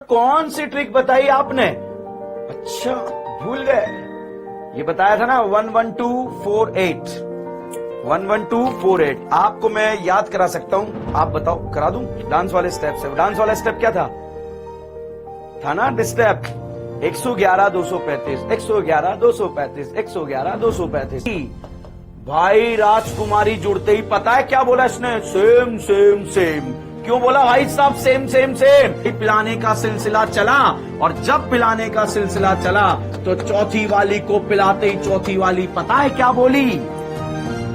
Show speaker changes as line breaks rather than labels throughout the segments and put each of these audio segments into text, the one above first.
कौन सी ट्रिक बताई आपने? अच्छा भूल गए, ये बताया था ना 11248 11248। आपको मैं याद करा सकता हूं, आप बताओ, करा दूं? डांस वाले स्टेप से। डांस वाला स्टेप क्या था ना स्टेप 111 235 111 235 111 235। भाई राजकुमारी जुड़ते ही पता है क्या बोला इसने? Same same same. क्यों बोला भाई साहब सेम सेम सेम? पिलाने का सिलसिला चला, और जब पिलाने का सिलसिला चला तो चौथी वाली को पिलाते ही चौथी वाली पता है क्या बोली?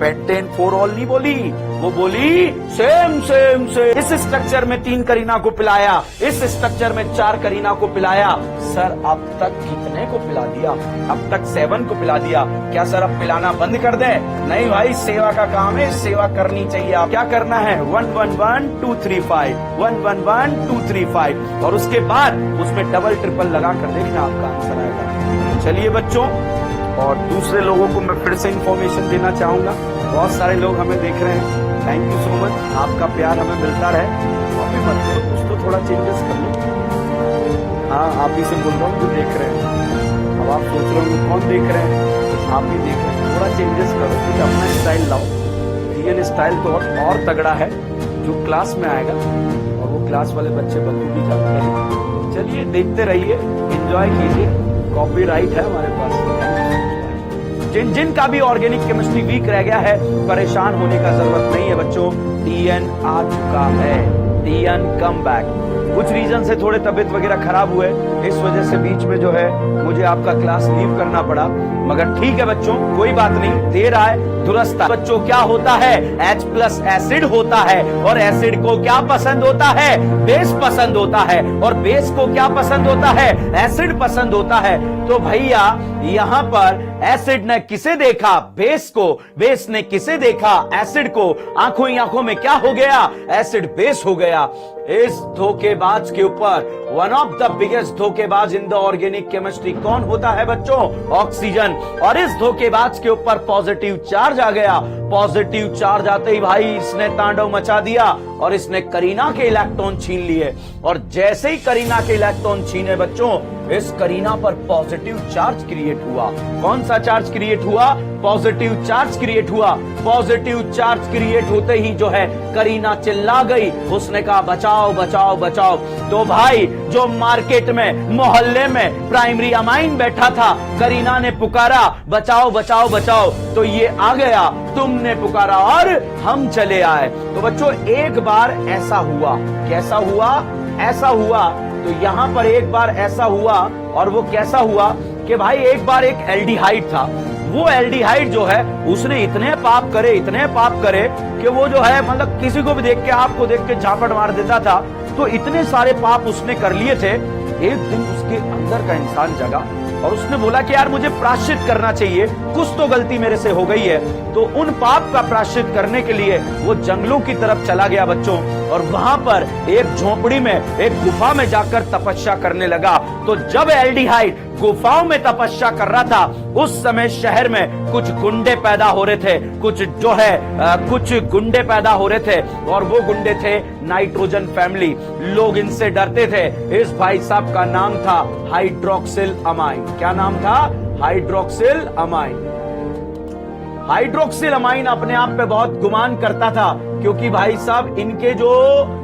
पेंटेन फॉर ऑल नहीं बोली, वो बोली सेम सेम सेम। इस स्ट्रक्चर में 3 करीना को पिलाया, इस स्ट्रक्चर में 4 करीना को पिलाया। सर अब तक कितने को पिला दिया? अब तक 7 को पिला दिया। क्या सर अब पिलाना बंद कर दे? नहीं भाई, सेवा का काम है, सेवा करनी चाहिए। आप क्या करना है? 111235 111235, और उसके बाद उसमें डबल ट्रिपल लगा कर देखना, आपका आंसर आएगा। चलिए बच्चों, और दूसरे लोगों को मैं फिर से इंफॉर्मेशन देना चाहूंगा। बहुत सारे लोग हमें देख रहे हैं, थैंक यू सो मच। आपका प्यार हमें मिलता रहे। कॉपी मत करो, कुछ तो थोड़ा चेंजेस कर लो। हाँ, आप ही से बोल रहा हूँ जो देख रहे हैं। अब आप सोच रहे हो कौन देख रहे हैं? आप ही देख रहे हैं। थोड़ा चेंजेस करो, कुछ अपना स्टाइल लाओ। रियल स्टाइल तो और तगड़ा है जो क्लास में आएगा, और वो क्लास वाले बच्चे बंदूक भी जानते हैं। चलिए देखते रहिए, एंजॉय कीजिए। कॉपीराइट है हमारे पास। जिन जिन का भी ऑर्गेनिक केमिस्ट्री वीक रह गया है, परेशान होने का जरूरत नहीं है बच्चों। टीएन आ चुका है, टीएन कम बैक। कुछ रीजन से थोड़े तबीयत वगैरह खराब हुए, इस वजह से बीच में जो है मुझे आपका क्लास लीव करना पड़ा, मगर ठीक है बच्चों, कोई बात नहीं। देर आए दुरुस्त आए। बच्चों क्या होता है? H+ एसिड होता है, और एसिड को क्या पसंद होता है? बेस पसंद होता है, और बेस को क्या पसंद होता है? एसिड पसंद होता है। तो भैया यहां पर एसिड ने किसे देखा? बेस को। बेस ने किसे देखा? एसिड को। आंखों ही आंखों में क्या हो गया? एसिड बेस हो गया। इस धोखेबाज के ऊपर वन ऑफ द बिगेस्ट धोखेबाज इन द ऑर्गेनिक केमिस्ट्री कौन होता है बच्चों? ऑक्सीजन। और इस धोखेबाज के ऊपर पॉजिटिव चार्ज आ गया। पॉजिटिव चार्ज आते ही भाई इसने तांडव मचा दिया, और इसने करीना के इलेक्ट्रॉन छीन लिए। और जैसे ही करीना के इलेक्ट्रॉन छीने बच्चों, इस करीना पर पॉजिटिव चार्ज क्रिएट हुआ। कौन सा चार्ज क्रिएट हुआ? पॉजिटिव चार्ज क्रिएट हुआ। पॉजिटिव चार्ज क्रिएट होते ही जो है करीना चिल्ला गई, उसने कहा बचाओ बचाओ बचाओ। तो भाई जो मार्केट में, मोहल्ले में प्राइमरी अमाइन बैठा था, करीना ने पुकारा बचाओ बचाओ बचाओ, तो ये आ गया, तुमने पुकारा और हम चले आए। तो बच्चों एक बार ऐसा हुआ। कैसा हुआ? ऐसा हुआ। तो यहां पर एक बार ऐसा हुआ, और वो कैसा हुआ कि भाई एक बार एक एल्डिहाइड था। वो एल्डिहाइड जो है उसने इतने पाप करे कि वो जो है मतलब किसी को भी देख के, आपको देख के झापड़ मार देता था। तो इतने सारे पाप उसने कर लिए थे। एक दिन उसके अंदर का इंसान जगा, और उसने बोला कि यार मुझे प्रायश्चित करना चाहिए, कुछ तो गलती मेरे से हो गई है। तो उन पाप का प्रायश्चित करने के लिए वो जंगलों की तरफ चला गया बच्चों, और वहां पर एक झोपड़ी में, एक गुफा में जाकर तपस्या करने लगा। तो जब एल्डिहाइड गुफाओं में तपस्या कर रहा था, उस समय शहर में कुछ गुंडे पैदा हो रहे थे, कुछ गुंडे पैदा हो रहे थे, और वो गुंडे थे नाइट्रोजन फैमिली। लोग इनसे डरते थे। इस भाई साहब का नाम था हाइड्रोक्सिल अमाइन। क्या नाम था? Hydroxyl amine. हाइड्रोक्सिल अमाइन अपने आप पे बहुत गुमान करता था, क्योंकि भाई साहब इनके जो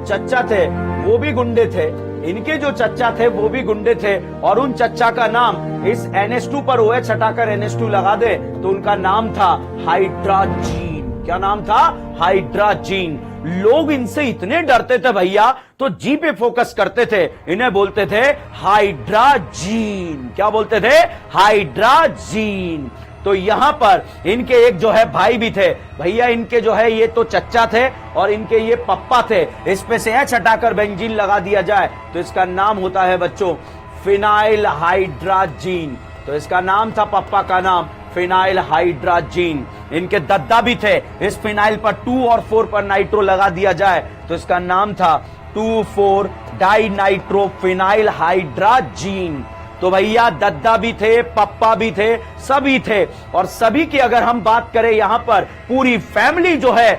चच्चा थे वो भी गुंडे थे, इनके जो चच्चा थे वो भी गुंडे थे, और उन चच्चा का नाम इस NH2 पर OH हटाकर NH2 लगा दे तो उनका नाम था हाइड्राजीन। क्या नाम था? हाइड्राजीन। लोग इनसे इतने डरते थे भैया, तो जी पे फोकस करते थे, इन्हें बोलते थे हाइड्राजीन। क्या बोलते थे? हाइड्राजीन। तो यहां पर इनके एक जो है भाई भी थे भैया, इनके जो है ये तो चच्चा थे, और इनके ये पप्पा थे। इस पे से H हटाकर बेंजीन लगा दिया जाए तो इसका नाम होता है बच्चों फिनाइल हाइड्राजीन। तो इसका नाम था, पप्पा का नाम फिनाइल हाइड्राजीन। इनके दद्दा भी थे। इस फिनाइल पर 2 और 4 पर नाइट्रो लगा दिया जाए तो इसका नाम था 2,4 डाई नाइट्रो फिनाइल हाइड्राजीन। तो भैया दद्दा भी थे, पप्पा भी थे, सभी थे। और सभी की अगर हम बात करें, यहां पर पूरी फैमिली जो है,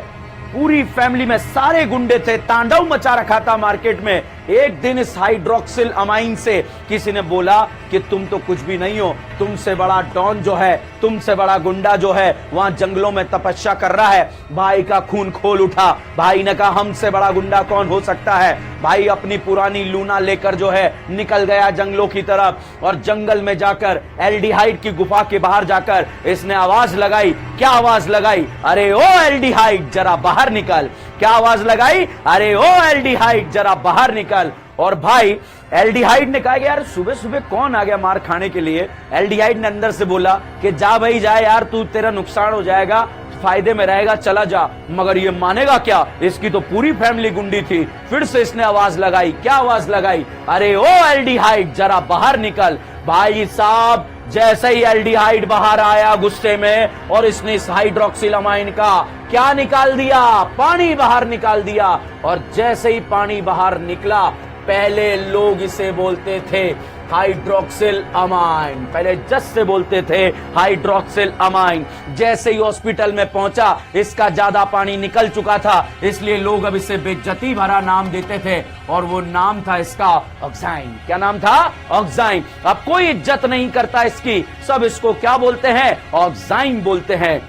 पूरी फैमिली में सारे गुंडे थे, तांडव मचा रखा था मार्केट में। एक दिन इस हाइड्रोक्सिल अमाइन से किसी ने बोला कि तुम तो कुछ भी नहीं हो, तुमसे बड़ा डॉन जो है, तुमसे बड़ा गुंडा जो है वहां जंगलों में तपस्या कर रहा है। भाई का खून खोल उठा। भाई ने कहा हमसे बड़ा गुंडा कौन हो सकता है। भाई अपनी पुरानी लूना लेकर जो है निकल गया जंगलों की तरफ और जंगल में जाकर एल्डिहाइड की गुफा के बाहर जाकर इसने आवाज लगाई। क्या आवाज लगाई? अरे ओ एल्डिहाइड जरा बाहर निकल। क्या आवाज लगाई? अरे ओ एल्डिहाइड जरा बाहर निकल। और भाई एल्डिहाइड ने कहा कि यार सुबह सुबह कौन आ गया मार खाने के लिए। एल्डिहाइड ने अंदर से बोला कि जा भाई जा यार, तू तेरा नुकसान हो जाएगा, फायदे में रहेगा, चला जा। मगर ये मानेगा क्या? इसकी तो पूरी फैमिली गुंडी थी। फिर से इसने आवाज लगाई। क्या आवाज लगाई? अरे ओ एल्डिहाइड जरा बाहर निकल। भाई साहब जैसे ही एल्डिहाइड बाहर आया गुस्से में और इसने इस हाइड्रोक्सिल अमाइन का क्या निकाल दिया? पानी बाहर निकाल दिया। और जैसे ही पानी बाहर निकला, पहले लोग इसे बोलते थे हाइड्रोक्सिल अमाइन, पहले जस से बोलते थे हाइड्रोक्सिल अमाइन। जैसे ही हॉस्पिटल में पहुंचा इसका ज्यादा पानी निकल चुका था, इसलिए लोग अब इसे बेइज्जती भरा नाम देते थे और वो नाम था इसका ऑक्साइन। क्या नाम था? ऑक्साइन। अब कोई इज्जत नहीं करता इसकी, सब इसको क्या बोलते हैं? ऑक्साइन बोलते हैं।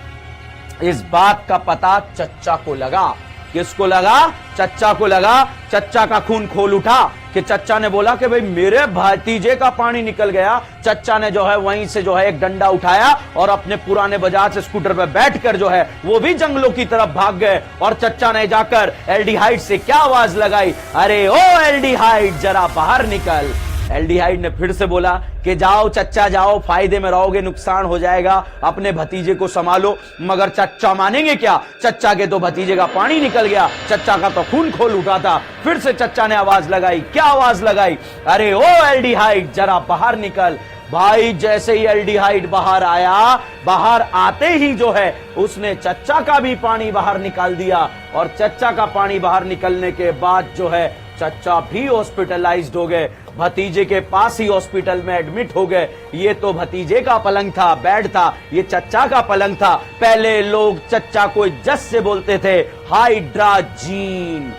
इस बात का पता चच्चा को लगा। किसको लगा? चच्चा को लगा। चच्चा का खून खोल उठा कि चच्चा ने बोला कि भाई मेरे भतीजे का पानी निकल गया। चच्चा ने जो है वहीं से जो है एक डंडा उठाया और अपने पुराने बजाज स्कूटर पर बैठकर जो है वो भी जंगलों की तरफ भाग गए। और चच्चा ने जाकर एल्डिहाइड से क्या आवाज लगाई? अरे ओ एल्डिहाइड जरा बाहर निकल। एल्डिहाइड ने फिर से बोला कि जाओ चच्चा जाओ, फायदे में रहोगे, नुकसान हो जाएगा, अपने भतीजे को संभालो। मगर चच्चा मानेंगे क्या? चच्चा के तो भतीजे का पानी निकल गया, चच्चा का तो खून खोल उठा था। फिर से चच्चा ने आवाज लगाई। क्या आवाज लगाई? अरे ओ एल्डिहाइड जरा बाहर निकल। भाई जैसे ही एल्डिहाइड बाहर आया, बाहर आते ही जो है उसने चच्चा का भी पानी बाहर निकाल दिया। और चच्चा का पानी बाहर निकलने के बाद जो है चच्चा भी हॉस्पिटलाइज्ड हो गए, भतीजे के पास ही हॉस्पिटल में एडमिट हो गए। ये तो भतीजे का पलंग था, बेड था, ये चच्चा का पलंग था। पहले लोग चच्चा को इज्जत से बोलते थे हाइड्राजीन,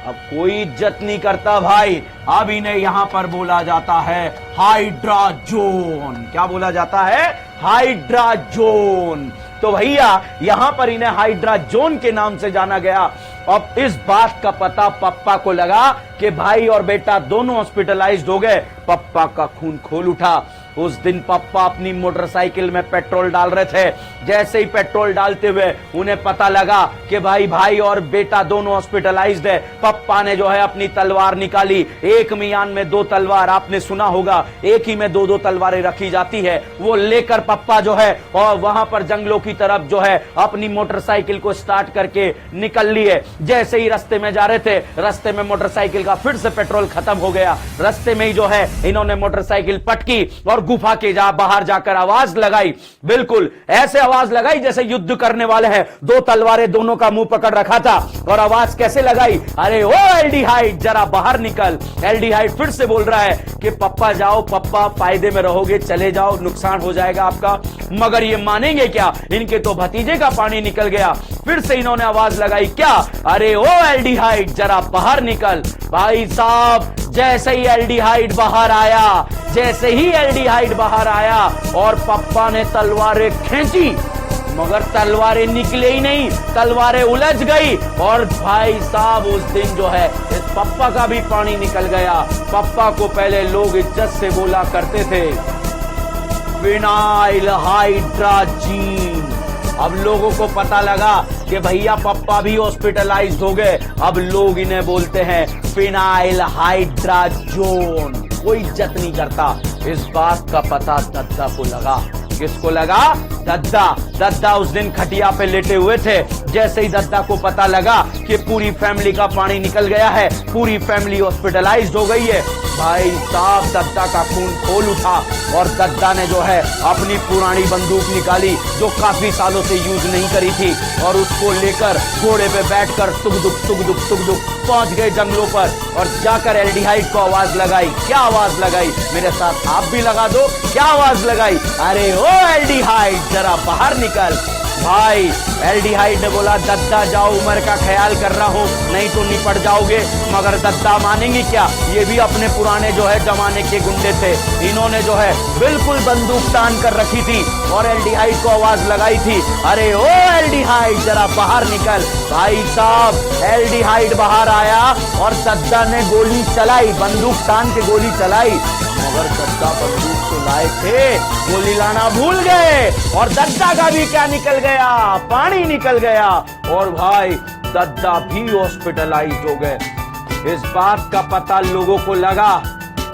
अब कोई इज्जत नहीं करता भाई। अब इन्हें यहां पर बोला जाता है हाइड्राजोन। क्या बोला जाता है? हाइड्राजोन। तो भैया यहां पर इन्हें हाइड्राजोन के नाम से जाना गया। अब इस बात का पता पप्पा को लगा कि भाई और बेटा दोनों हॉस्पिटलाइज्ड हो गए। पप्पा का खून खोल उठा। उस दिन पप्पा अपनी मोटरसाइकिल में पेट्रोल डाल रहे थे। जैसे ही पेट्रोल डालते हुए उन्हें पता लगा कि भाई और बेटा दोनों हॉस्पिटलाइज्ड है, पप्पा ने जो है अपनी तलवार निकाली। एक मियान में दो तलवार, आपने सुना होगा एक ही में दो दो तलवारें रखी जाती है। वो लेकर पप्पा जो है और वहां पर जंगलों की तरफ जो है अपनी मोटरसाइकिल को स्टार्ट करके निकल लिए। जैसे ही रास्ते में जा रहे थे, रास्ते में मोटरसाइकिल का फिर से पेट्रोल खत्म हो गया। रास्ते में ही जो है इन्होंने मोटरसाइकिल पटकी और गुफा के बाहर जाकर आवाज लगाई। बिल्कुल ऐसे आवाज लगाई जैसे युद्ध करने वाले हैं। दो तलवारें दोनों का मुंह पकड़ रखा था। और आवाज कैसे लगाई? अरे ओ एल्डिहाइड जरा बाहर निकल। एल्डिहाइड फिर से बोल रहा है कि पप्पा जाओ, पप्पा फायदे में रहोगे, चले जाओ, नुकसान हो जाएगा आपका। मगर ये मानेंगे क्या? इनके तो भतीजे का पानी निकल गया। फिर से इन्होंने आवाज लगाई। क्या? अरे ओ एल्डिहाइड जरा बाहर निकल। भाई साहब जैसे ही एल्डिहाइड बाहर आया, जैसे ही एल्डिहाइड बाहर आया और पप्पा ने तलवारें खींची, मगर तलवारें निकले ही नहीं, तलवारें उलझ गई। और भाई साहब उस दिन जो है इस पप्पा का भी पानी निकल गया। पप्पा को पहले लोग इज्जत से बोला करते थे फिनाइल हाइड्राजीन। अब लोगों को पता लगा कि भैया पप्पा भी हॉस्पिटलाइज्ड हो गए। अब लोग इन्हें बोलते हैं फिनाइल हाइड्राजोन। कोई इज्जत नहीं करता। इस बात का पता दद्दा को लगा। किसको लगा? दद्दा उस दिन खटिया पे लेटे हुए थे। जैसे ही दद्दा को पता लगा कि पूरी फैमिली का पानी निकल गया है, पूरी फैमिली हॉस्पिटलाइज्ड हो गई है, भाई साहब दद्दा का खून खोल उठा। और दद्दा ने जो है अपनी पुरानी बंदूक निकाली जो काफी सालों से यूज नहीं करी थी, और उसको लेकर घोड़े पे बैठकर टुक दुक पहुंच गए जंगलों पर और जाकर एल्डिहाइड को आवाज लगाई। क्या आवाज लगाई? मेरे साथ आप भी लगा दो। क्या आवाज लगाई? अरे ओ एल्डिहाइड जरा बाहर निकल। भाई एल्डिहाइड ने बोला दद्दा जाओ, उम्र का ख्याल कर रहा हूं, नहीं तो निपट जाओगे। मगर दद्दा मानेंगे क्या, ये भी अपने पुराने जो है जमाने के गुंडे थे। इन्होंने जो है बिल्कुल बंदूक तान कर रखी थी और एल्डिहाइड को आवाज लगाई थी, अरे ओ एल्डिहाइड जरा बाहर निकल। भाई साहब एल्डिहाइड बाहर आया और दद्दा ने गोली चलाई, बंदूक तान के गोली चलाई। मगर दद्दा बंदूक तो लाए थे, गोली लाना भूल गए और दद्दा का भी क्या निकल गया, पानी निकल गया और भाई दद्दा भी हॉस्पिटलाइज हो गए। इस बात का पता लोगों को लगा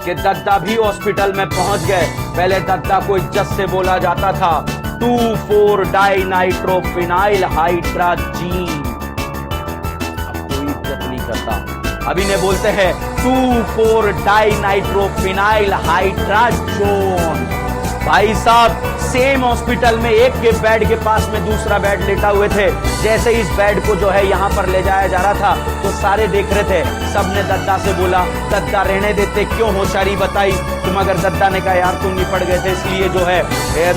कि दद्दा भी हॉस्पिटल में पहुंच गए। पहले दद्दा को इज्जत से बोला जाता था 2,4 डाइनाइट्रोफिनाइल हाइड्राजीन, अब कोई इज्जत नहीं करता। अभी ने बोलते हैं 2,4 डाइनाइट्रोफिनाइल हाइड्राजोन। भाई साहब सेम हॉस्पिटल में एक के बेड के पास में दूसरा बेड लेटा हुए थे। जैसे इस बेड को जो है यहाँ पर ले जाया जा रहा था तो सारे देख रहे थे। सबने दद्दा से बोला दद्दा रहने देते, क्यों होशियारी बताई तुम। मगर दद्दा ने कहा यार तुम निपट गए थे इसलिए जो है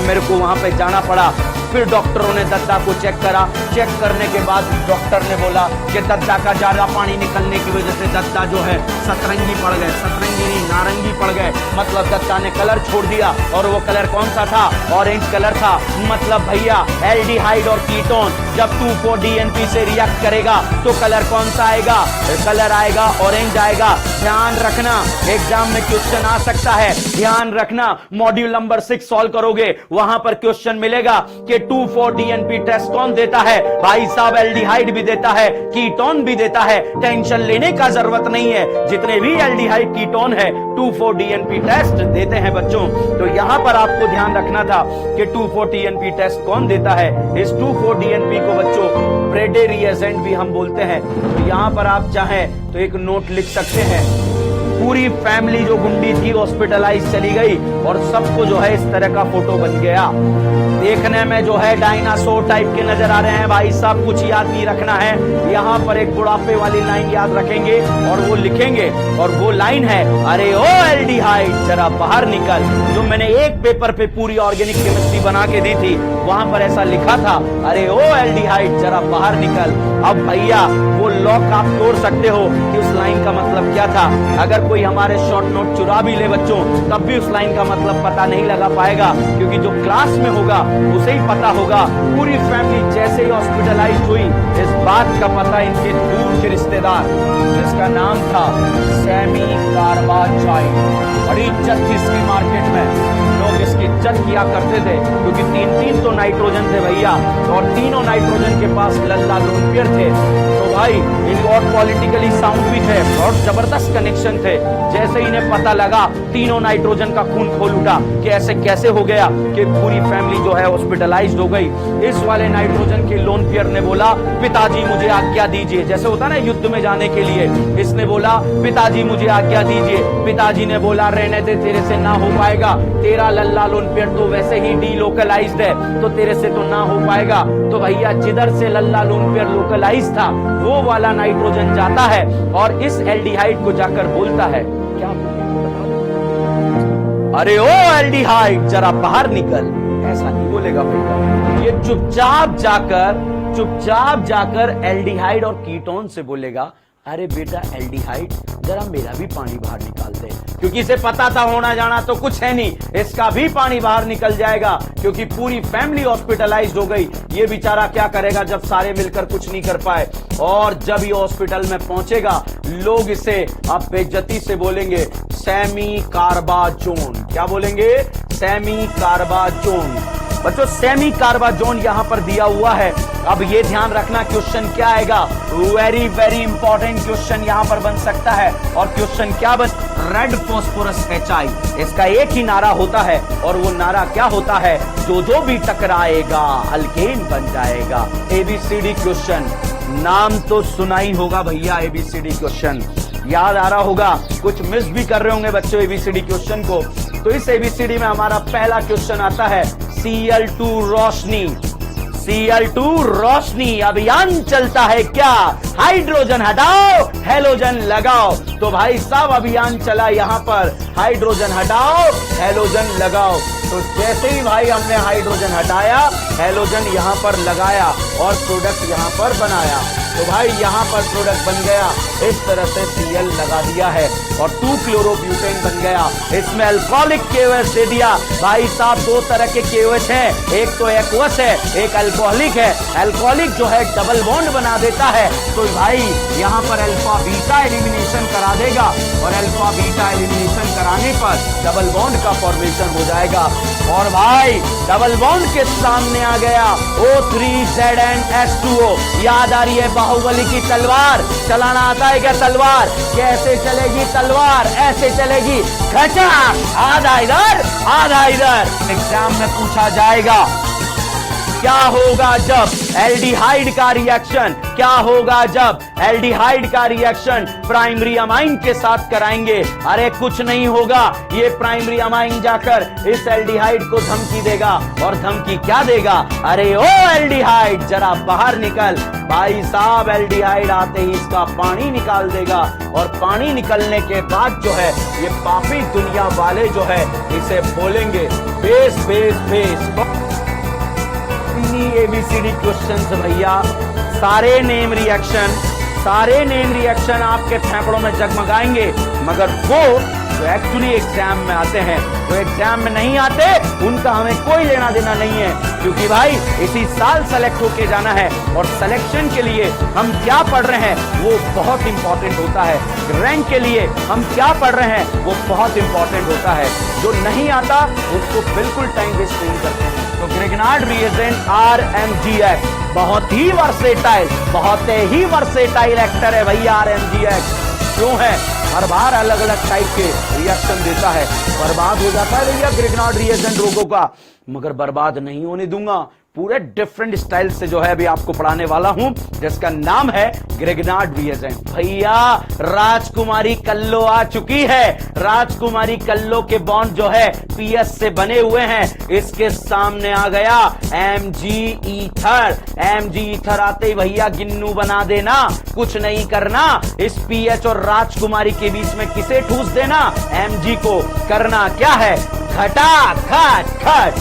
मेरे को वहां पे जाना पड़ा। फिर डॉक्टरों ने दद्दा को चेक करा। चेक करने के बाद डॉक्टर ने बोला कि दद्दा का ज्यादा पानी निकलने की वजह से दद्दा जो है सतरंगी पड़ गए, सतरंगी नहीं नारंगी पड़ गए। मतलब दद्दा ने कलर छोड़ दिया और वो कलर कौन सा था, ऑरेंज कलर था। मतलब भैया एल्डिहाइड और कीटोन जब 2,4-DNP से रिएक्ट करेगा तो कलर कौन सा आएगा, कलर आएगा ऑरेंज आएगा। ध्यान रखना एग्जाम में क्वेश्चन आ सकता है, ध्यान रखना। मॉड्यूल नंबर 6 सॉल्व करोगे वहां पर क्वेश्चन मिलेगा कि 2,4-DNP टेस्ट कौन देता है। भाई साहब एल्डिहाइड भी देता है, कीटोन भी देता है। टेंशन लेने का जरूरत नहीं है, जितने भी एल्डिहाइड कीटोन है 2,4-DNP टेस्ट देते हैं बच्चों। तो यहां पर आपको ध्यान रखना था कि 2,4-DNP टेस्ट कौन देता है। इस 2,4-DNP को बच्चों प्रेडे रिएजेंट भी हम बोलते हैं। तो यहां पर आप चाहें तो एक नोट लिख सकते हैं। पूरी फैमिली जो गुंडी थी हॉस्पिटलाइज चली गई और सबको जो है इस तरह का फोटो बन गया। देखने में जो है डायनासोर टाइप के नजर आ रहे हैं। भाई साहब कुछ याद नहीं रखना है, यहाँ पर एक बुढ़ापे वाली लाइन याद रखेंगे और वो लिखेंगे और वो लाइन है अरे ओ एल्डिहाइड जरा बाहर निकल। जो मैंने एक पेपर पे पूरी ऑर्गेनिक केमिस्ट्री बना के दी थी वहां पर ऐसा लिखा था अरे ओ एल्डिहाइड जरा बाहर निकल। अब भैया वो लॉक आप तोड़ सकते हो कि उस लाइन का मतलब क्या था। अगर कोई हमारे शॉर्ट नोट चुरा भी ले बच्चों तब भी उस लाइन का मतलब पता नहीं लगा पाएगा, क्योंकि जो क्लास में होगा उसे ही पता होगा। पूरी फैमिली जैसे ही हॉस्पिटलाइज हुई इस बात का पता इनके दूर के रिश्तेदार जिसका नाम था सैमी कार्बाचाइड, बड़ी इज्जत थी इसकी मार्केट में, लोग इसकी इज्जत किया करते थे क्योंकि 3 तो नाइट्रोजन थे भैया और तीनों नाइट्रोजन के पास लल्ला लोनपियर थे। तो भाई इनको और पॉलिटिकली साउंड भी थे और जबरदस्त कनेक्शन थे। जैसे ही इन्हें पता लगा तीनों नाइट्रोजन का खून खोल उठा कि ऐसे कैसे हो गया कि पूरी फैमिली जो है हॉस्पिटलाइज्ड हो गई। इस वाले नाइट्रोजन के लोनपियर ने बोला पिताजी मुझे आज्ञा दीजिए, जैसे होता ना युद्ध में जाने के लिए। इसने बोला पिताजी मुझे आज्ञा दीजिए। पिताजी ने बोला रहने दे, तेरे से ना हो पाएगा, तेरा लल्ला लोनपियर तो वैसे ही डीलोकलाइज्ड है तो तेरे से तो ना हो पाएगा। तो भैया जिधर से लल्ला लोनपियर लोकलाइज था वो वाला नाइट्रोजन जाता है और इस एल्डिहाइड को जाकर बोलता है क्या अरे ओ एल्डिहाइड जरा बाहर निकल। ऐसा नहीं बोलेगा भैया, ये चुपचाप जाकर एल्डिहाइड और कीटोन से बोलेगा अरे बेटा एल्डिहाइड जरा मेरा भी पानी बाहर निकाल दे, क्योंकि इसे पता था होना जाना तो कुछ है नहीं, इसका भी पानी बाहर निकल जाएगा क्योंकि पूरी फैमिली हॉस्पिटलाइज्ड हो गई। ये बेचारा क्या करेगा जब सारे मिलकर कुछ नहीं कर पाए। और जब ये हॉस्पिटल में पहुंचेगा लोग इसे अब बेइज्जती से बोलेंगे सैमी कार्बाजोन। क्या बोलेंगे? सैमी कार्बाजोन। बच्चों सेमी कार्बाजोन यहां पर दिया हुआ है। अब ये ध्यान रखना क्वेश्चन क्या आएगा, वेरी वेरी इंपॉर्टेंट क्वेश्चन यहां पर बन सकता है। और क्वेश्चन क्या बन, रेड फॉस्फोरस HI, इसका एक ही नारा होता है और वो नारा क्या होता है, जो भी टकराएगा अल्केन बन जाएगा। ABCD क्वेश्चन, नाम तो सुना ही होगा भैया, ABCD क्वेश्चन याद आ रहा होगा, कुछ मिस भी कर रहे होंगे बच्चों ABCD क्वेश्चन को। तो इस ABCD में हमारा पहला क्वेश्चन आता है Cl2 रोशनी। Cl2 रोशनी अभियान चलता है क्या? हाइड्रोजन हटाओ हेलोजन लगाओ। तो भाई साहब अभियान चला यहां पर, हाइड्रोजन हटाओ हेलोजन लगाओ। तो जैसे ही भाई हमने हाइड्रोजन हटाया, हेलोजन यहां पर लगाया और प्रोडक्ट यहां पर बनाया, तो भाई यहां पर प्रोडक्ट बन गया। इस तरह से Cl लगा दिया है और 2-क्लोरोब्यूटेन बन गया। इसमें अल्कोहलिक KOH दे दिया। भाई साहब दो तरह के KOH हैं, एक तो एक्वस है, एक अल्कोहलिक है। अल्कोहलिक जो है डबल बॉन्ड बना देता है, तो भाई यहां पर अल्फा बीटा एलिमिनेशन करा देगा और अल्फा बीटा एलिमिनेशन कराने पर डबल बॉन्ड का फॉर्मेशन हो जाएगा। और भाई डबल बॉन्ड के सामने आ गया O3ZnH2O। याद आ रही है बाहुबली की तलवार? चलाना आता है क्या तलवार? कैसे चलेगी तलवार? ऐसे चलेगी, खचा आधा इधर आधा इधर। एग्जाम में पूछा जाएगा क्या होगा जब एल्डिहाइड का रिएक्शन, क्या होगा जब एल्डिहाइड का रिएक्शन प्राइमरी अमाइन के साथ कराएंगे? अरे कुछ नहीं होगा, ये प्राइमरी अमाइन जाकर इस एल्डिहाइड को धमकी देगा। और धमकी क्या देगा? अरे ओ एल्डिहाइड जरा बाहर निकल। भाई साहब एल्डिहाइड आते ही इसका पानी निकाल देगा और पानी निकलने के बाद जो है ये पापी दुनिया वाले जो है इसे बोलेंगे base base base. ABCD questions भैया, सारे नेम रिएक्शन आपके फेफड़ों में जगमगाएंगे, मगर वो जो एक्चुअली एग्जाम में आते हैं, जो एग्जाम में नहीं आते उनका हमें कोई लेना देना नहीं है, क्योंकि भाई इसी साल सेलेक्ट होके जाना है। और सिलेक्शन के लिए हम क्या पढ़ रहे हैं वो बहुत इंपॉर्टेंट होता है। रैंक के लिए हम क्या पढ़ रहे हैं वो बहुत इंपॉर्टेंट होता है। जो नहीं आता उसको बिल्कुल टाइम वेस्ट नहीं करते हैं। तो ग्रिग्नार्ड रिएजेंट RMGX बहुत ही वर्सेटाइल एक्टर है भैया। RMGX क्यों है? हर बार अलग अलग टाइप के रिएक्शन देता है। बर्बाद हो जाता है भैया ग्रिग्नार्ड रिएजेंट रोगों का, मगर बर्बाद नहीं होने दूंगा। पूरे डिफरेंट स्टाइल से जो है अभी आपको पढ़ाने वाला हूं, जिसका नाम है ग्रिग्नार्ड रिएजेंट। भैया राजकुमारी कल्लो आ चुकी है। राजकुमारी कल्लो के बॉन्ड जो है PS से बने हुए हैं। इसके सामने आ गया Mg ईथर। Mg ईथर आते ही भैया गिन्नू बना देना, कुछ नहीं करना। इस PH और राजकुमारी के बीच में किसे ठूस देना? Mg को। करना क्या है? खटा खट खट।